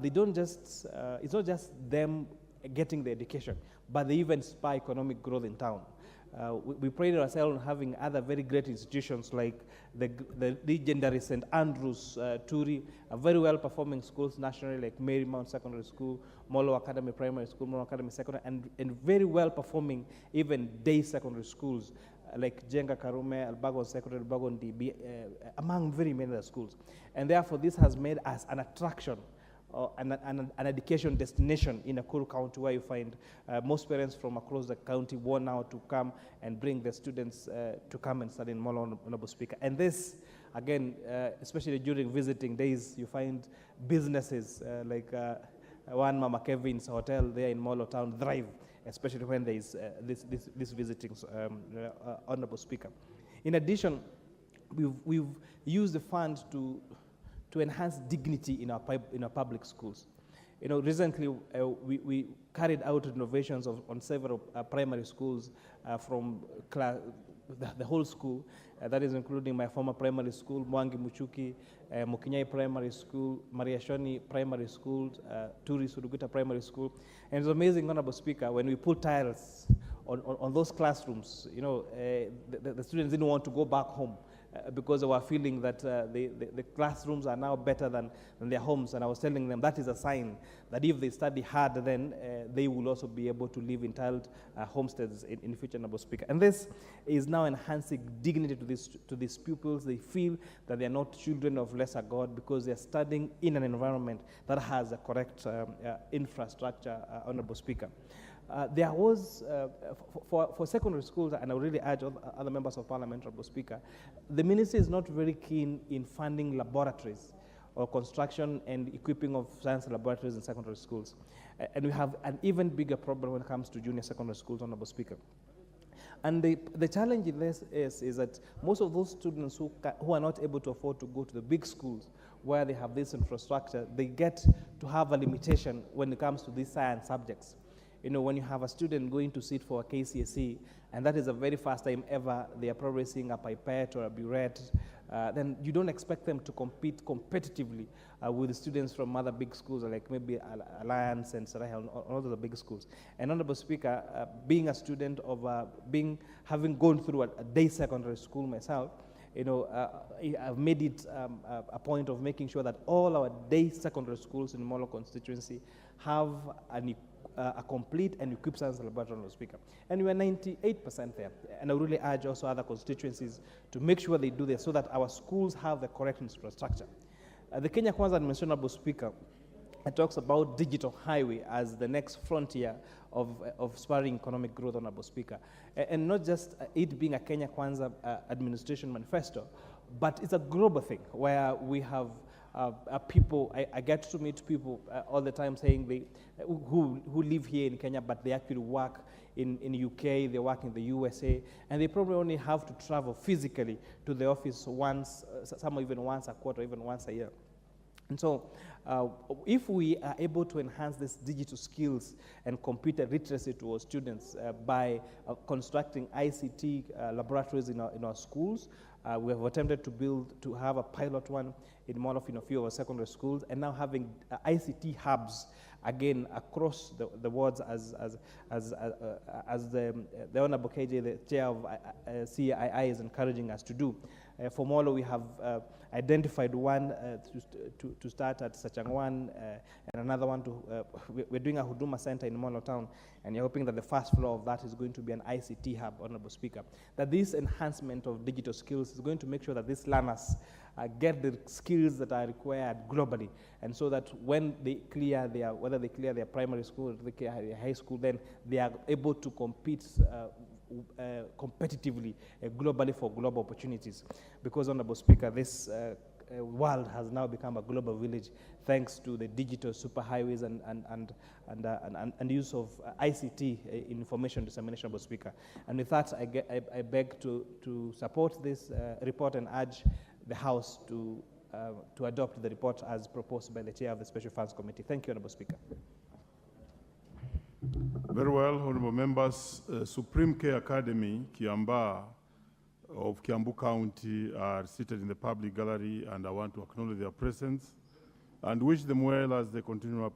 they don't just, it's not just them getting the education, but they even spur economic growth in town. We pride ourselves on having other very great institutions like the legendary St. Andrews, Turi, very well-performing schools nationally like Marymount Secondary School, Molo Academy Primary School, Molo Academy Secondary, and very well-performing even day secondary schools like Jenga Karume, Albagon Secondary, Albagon DB, among very many other schools. And therefore, this has made us an attraction an education destination in Nakuru County, where you find most parents from across the county want now to come and bring their students to come and study in Molo, Honorable Speaker. And this, again, especially during visiting days, you find businesses like one Mama Kevin's hotel there in Molo town thrive, especially when there is this visiting, Honorable Speaker. In addition, we've used the fund to enhance dignity in our public schools. Recently we carried out renovations on several primary schools from the whole school. That is including my former primary school, Mwangi Muchuki, Mukinyai Primary School, Maria Shoni Primary School, Turi Suruguta Primary School. And it's amazing, Honorable Speaker, when we put tiles on those classrooms, the students didn't want to go back home. Because they were feeling that the classrooms are now better than their homes. And I was telling them that is a sign that if they study hard, then they will also be able to live in tiled homesteads in the future, Honorable Speaker. And this is now enhancing dignity to these pupils. They feel that they are not children of lesser God because they are studying in an environment that has a correct infrastructure, Honorable Speaker. There was, for secondary schools, and I would really urge other members of Parliament, Honorable Speaker, the ministry is not very keen in funding laboratories or construction and equipping of science laboratories in secondary schools. And we have an even bigger problem when it comes to junior secondary schools, Honorable Speaker. And the challenge in this is that most of those students who are not able to afford to go to the big schools where they have this infrastructure, they get to have a limitation when it comes to these science subjects. you know, when you have a student going to sit for a KCSE, and that is the very first time ever they are probably seeing a pipette or a burette, then you don't expect them to compete competitively with the students from other big schools, like maybe Alliance and Sarah, all of the big schools. And Honorable Speaker, being a student of having gone through a day secondary school myself, you know, I've made it a point of making sure that all our day secondary schools in the Molo constituency have a complete and equipped science laboratory, Honorable Speaker. And we are 98% there. And I really urge also other constituencies to make sure they do this so that our schools have the correct infrastructure. The Kenya Kwanza administration, Honorable Speaker, it talks about digital highway as the next frontier of spurring economic growth, Honorable Speaker. And not just it being a Kenya Kwanza administration manifesto, but it's a global thing where we have people, I get to meet people all the time saying who live here in Kenya, but they actually work in UK, they work in the USA, and they probably only have to travel physically to the office once, some even once a quarter, even once a year. And so if we are able to enhance these digital skills and computer literacy to our students by constructing ICT laboratories in our schools, we have attempted to have a pilot one in one of a few of our secondary schools, and now having ICT hubs again across the wards as the Honorable KJ, the chair of CII, is encouraging us to do. For Molo, we have identified one to start at Sachangwan, and another one we're doing a Huduma Center in Molo town, and you're hoping that the first floor of that is going to be an ICT hub, Honorable Speaker. That this enhancement of digital skills is going to make sure that these learners get the skills that are required globally, and so that when they clear whether they clear their primary school or they clear their high school, then they are able to compete competitively globally for global opportunities. Because, Honorable Speaker, this world has now become a global village thanks to the digital superhighways and use of ICT information dissemination, Honorable Speaker. And with that, I beg to support this report and urge the House to adopt the report as proposed by the Chair of the Special Funds Committee. Thank you, Honorable Speaker. Very well, honorable members. Supreme Care Academy, Kiamba, of Kiambu County are seated in the public gallery, and I want to acknowledge their presence and wish them well as they continue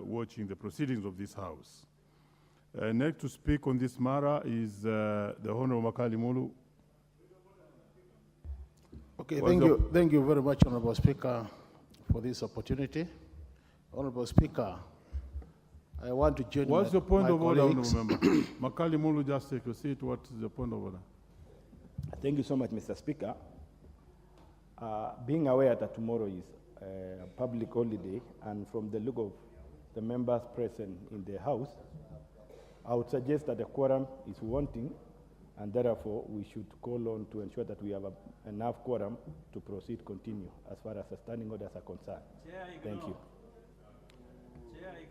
watching the proceedings of this House. Next to speak on this matter is the Honorable Makali Mulu. Okay, thank you very much, Honorable Speaker, for this opportunity. Honorable Speaker, I want to join What's your point of order, Honorable Member? Makali Mulu, just take your seat. What is the point of order? Thank you so much, Mr. Speaker. Being aware that tomorrow is a public holiday, and from the look of the members present in the House, I would suggest that the quorum is wanting, and therefore we should call on to ensure that we have enough quorum to continue as far as the standing orders are concerned. Thank you.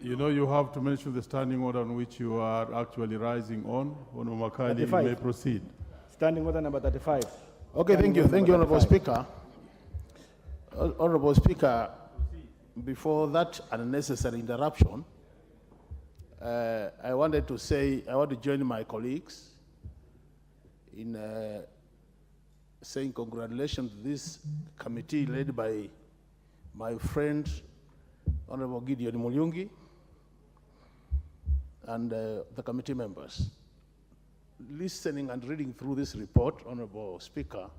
You know, you have to mention the standing order on which you are actually rising on. Honorable Makali, you may proceed. Standing order number 35. Okay, thank you, Honorable Speaker. Honorable Speaker, before that unnecessary interruption, I want to join my colleagues in saying congratulations to this committee led by my friend, Honorable Gideon Mulyungi, and the committee members. Listening and reading through this report, Honorable Speaker,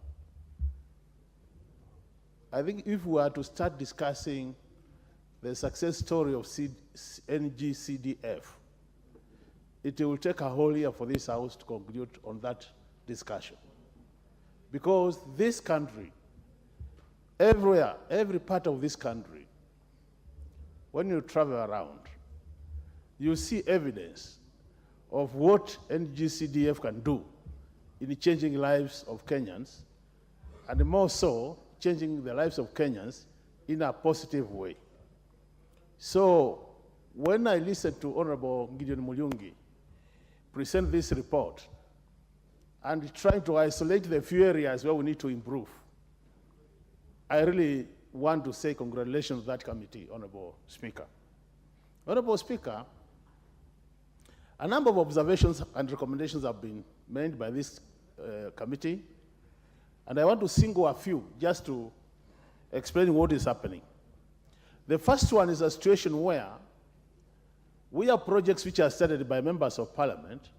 I think if we are to start discussing the success story of NGCDF, it will take a whole year for this House to conclude on that discussion. Because this country, everywhere, every part of this country, when you travel around, you see evidence of what NGCDF can do in changing lives of Kenyans, and more so, changing the lives of Kenyans in a positive way. So, when I listened to Honorable Gideon Mulyungi present this report and trying to isolate the few areas where we need to improve, I really want to say congratulations to that committee, Honorable Speaker. Honorable Speaker, A number of observations and recommendations have been made by this committee, and I want to single a few just to explain what is happening. The first one is a situation where we have projects which are started by members of parliament,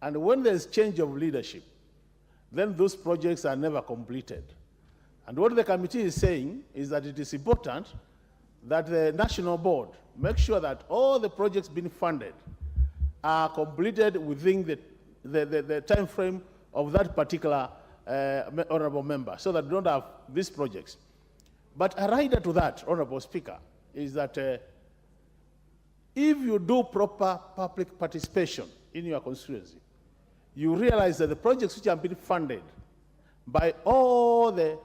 and when there's change of leadership, then those projects are never completed. And what the committee is saying is that it is important that the national board make sure that all the projects being funded are completed within the time frame of that particular honorable member, so that we don't have these projects. But a rider to that, Honorable Speaker, is that if you do proper public participation in your constituency, you realize that the projects which have been funded by all the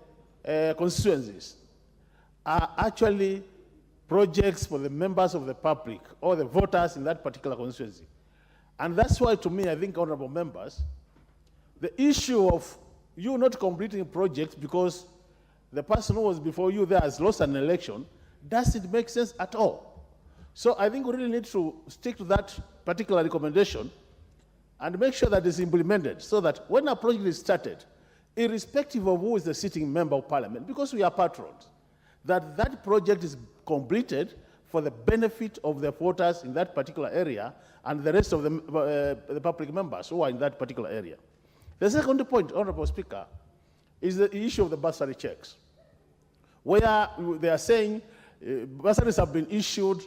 constituencies are actually projects for the members of the public or the voters in that particular constituency. And that's why, to me, I think, honorable members, the issue of you not completing projects because the person who was before you there has lost an election doesn't make sense at all. So I think we really need to stick to that particular recommendation and make sure that it's implemented, so that when a project is started, irrespective of who is the sitting member of parliament, because we are patrons, that project is completed for the benefit of the voters in that particular area and the rest of the public members who are in that particular area. The second point, Honorable Speaker, is the issue of the bursary checks, where they are saying bursaries have been issued,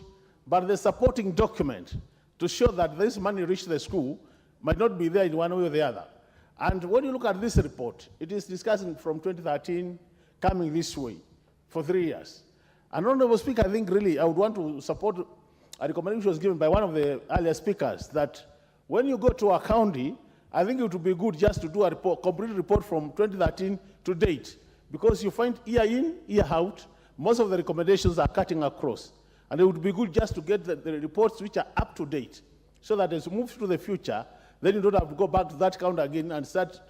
but the supporting document to show that this money reached the school might not be there in one way or the other. And when you look at this report, it is discussing from 2013 coming this way for 3 years. And Honorable Speaker, I think really I would want to support a recommendation which was given by one of the earlier speakers that when you go to a county, I think it would be good just to do a report, complete report from 2013 to date, because you find year in, year out, most of the recommendations are cutting across. And it would be good just to get the reports which are up to date, so that as we move to the future, then you don't have to go back to that county again and start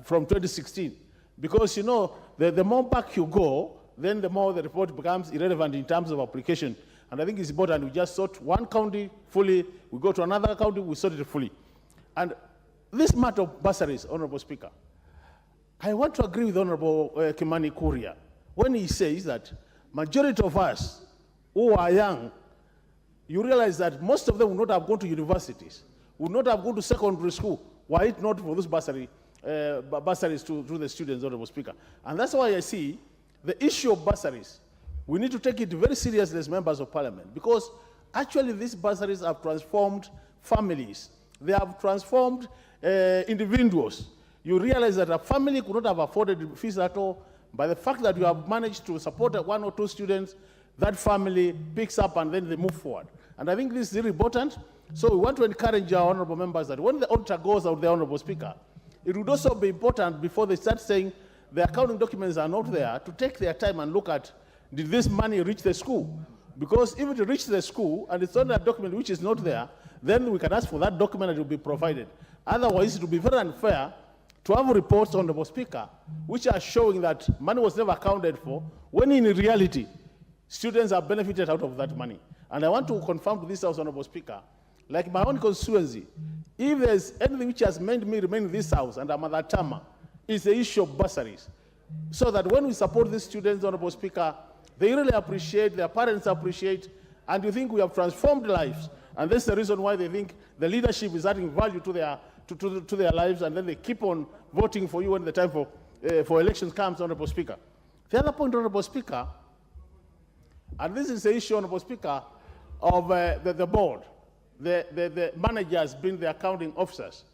from 2016. Because, you know, the more back you go, then the more the report becomes irrelevant in terms of application. And I think it's important we just sort one county fully, we go to another county, we sort it fully. And this matter of bursaries, Honorable Speaker, I want to agree with Honorable Kimani Kuria when he says that majority of us who are young, you realize that most of them would not have gone to universities, would not have gone to secondary school, were it not for those bursaries to the students, Honorable Speaker. And that's why I see the issue of bursaries, we need to take it very seriously as members of parliament, because actually these bursaries have transformed families. They have transformed individuals. You realize that a family could not have afforded fees at all. By the fact that you have managed to support 1 or 2 students, that family picks up and then they move forward. And I think this is really important. So we want to encourage our honorable members that when the auditor goes out there, Honorable Speaker, it would also be important before they start saying the accounting documents are not there, to take their time and look at, did this money reach the school? Because if it reached the school and it's on a document which is not there, then we can ask for that document and it will be provided. Otherwise, it will be very unfair to have reports, Honorable Speaker, which are showing that money was never accounted for, when in reality, students are benefited out of that money. And I want to confirm to this House, Honorable Speaker, like my own constituency, if there's anything which has made me remain in this House and I'm at that time, is the issue of bursaries. So that when we support these students, Honorable Speaker, they really appreciate, their parents appreciate, and you think we have transformed lives. And that's the reason why they think the leadership is adding value to their lives, and then they keep on voting for you when the time for elections comes, Honorable Speaker. The other point, Honorable Speaker, and this is the issue, Honorable Speaker, of the board, the managers being the accounting officers.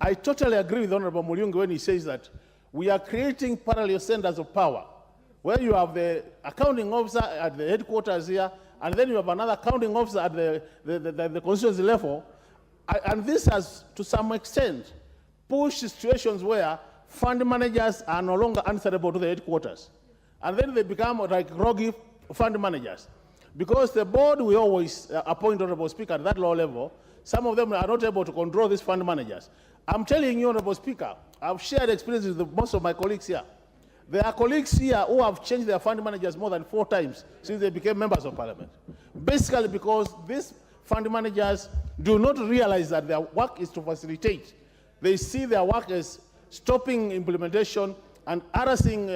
I totally agree with Honorable Mulyungi when he says that we are creating parallel centers of power, where you have the accounting officer at the headquarters here, and then you have another accounting officer at the constituency level. And this has, to some extent, pushed situations where fund managers are no longer answerable to the headquarters. And then they become like rogue fund managers. Because the board we always appoint, Honorable Speaker, at that low level, some of them are not able to control these fund managers. I'm telling you, Honorable Speaker, I've shared experiences with most of my colleagues here. There are colleagues here who have changed their fund managers more than 4 times since they became members of parliament. Basically because these fund managers do not realize that their work is to facilitate. They see their work as stopping implementation and harassing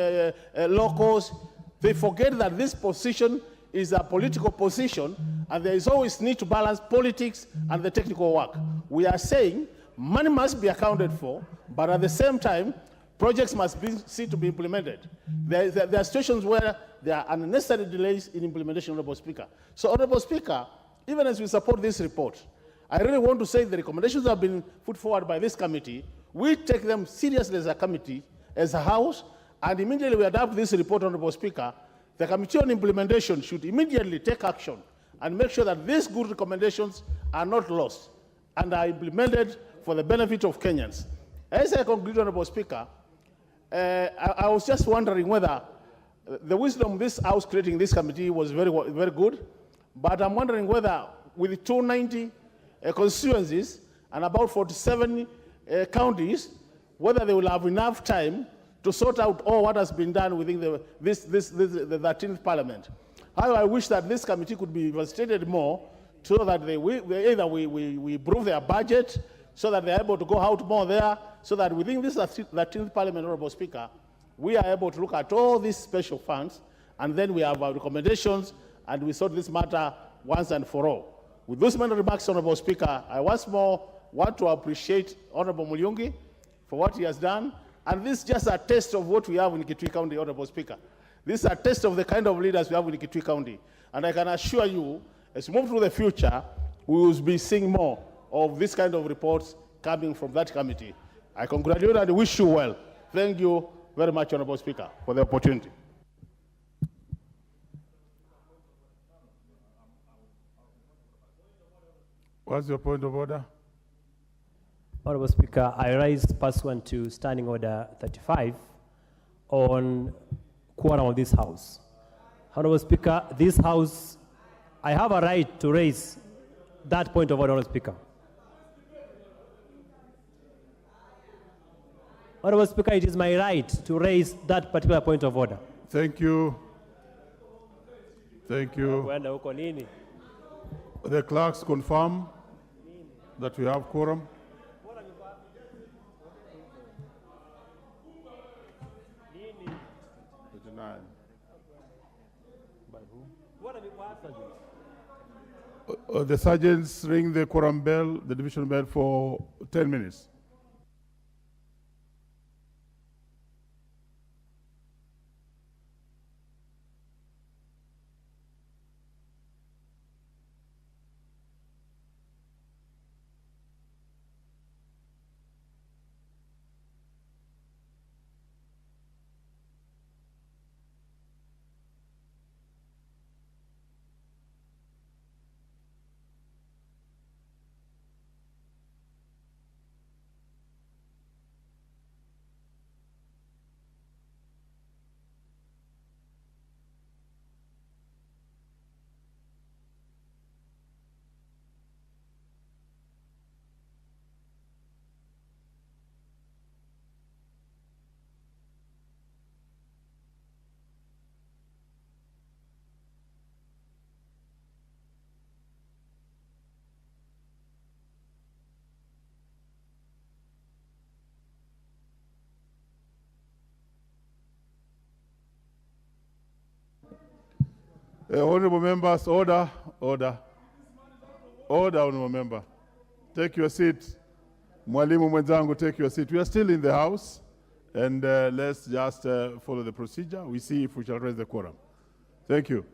locals. They forget that this position is a political position, and there is always need to balance politics and the technical work. We are saying money must be accounted for, but at the same time, projects must be seen to be implemented. There are situations where there are unnecessary delays in implementation, Honorable Speaker. So, Honorable Speaker, even as we support this report, I really want to say the recommendations have been put forward by this committee. We take them seriously as a committee, as a House, and immediately we adopt this report, Honorable Speaker. The Committee on Implementation should immediately take action and make sure that these good recommendations are not lost and are implemented for the benefit of Kenyans. As I conclude, Honorable Speaker, I was just wondering whether the wisdom of this House creating this committee was very good, but I'm wondering whether with 290 constituencies and about 47 counties, whether they will have enough time to sort out all what has been done within the 13th Parliament. How I wish that this committee could be investigated more so that we improve their budget, so that they're able to go out more there, so that within this 13th Parliament, Honorable Speaker, we are able to look at all these special funds, and then we have our recommendations, and we sort this matter once and for all. With those many remarks, Honorable Speaker, I once more want to appreciate Honorable Mulyungi for what he has done. And this is just a taste of what we have in Kitui County, Honorable Speaker. This is a taste of the kind of leaders we have in Kitui County. And I can assure you, as we move to the future, we will be seeing more of this kind of reports coming from that committee. I congratulate and wish you well. Thank you very much, Honorable Speaker, for the opportunity. What's your point of order? Honorable Speaker, I rise pursuant to Standing Order 35 on quorum of this House. Honorable Speaker, this House, I have a right to raise that point of order, Honorable Speaker. Honorable Speaker, it is my right to raise that particular point of order. Thank you. Thank you. The clerks confirm that we have quorum. The sergeants ring the quorum bell, the division bell, for 10 minutes. Honorable members, order. Order, honorable member. Take your seat. Mwalimu mwenzangu, take your seat. We are still in the House, and let's just follow the procedure. We see if we shall raise the quorum. Thank you.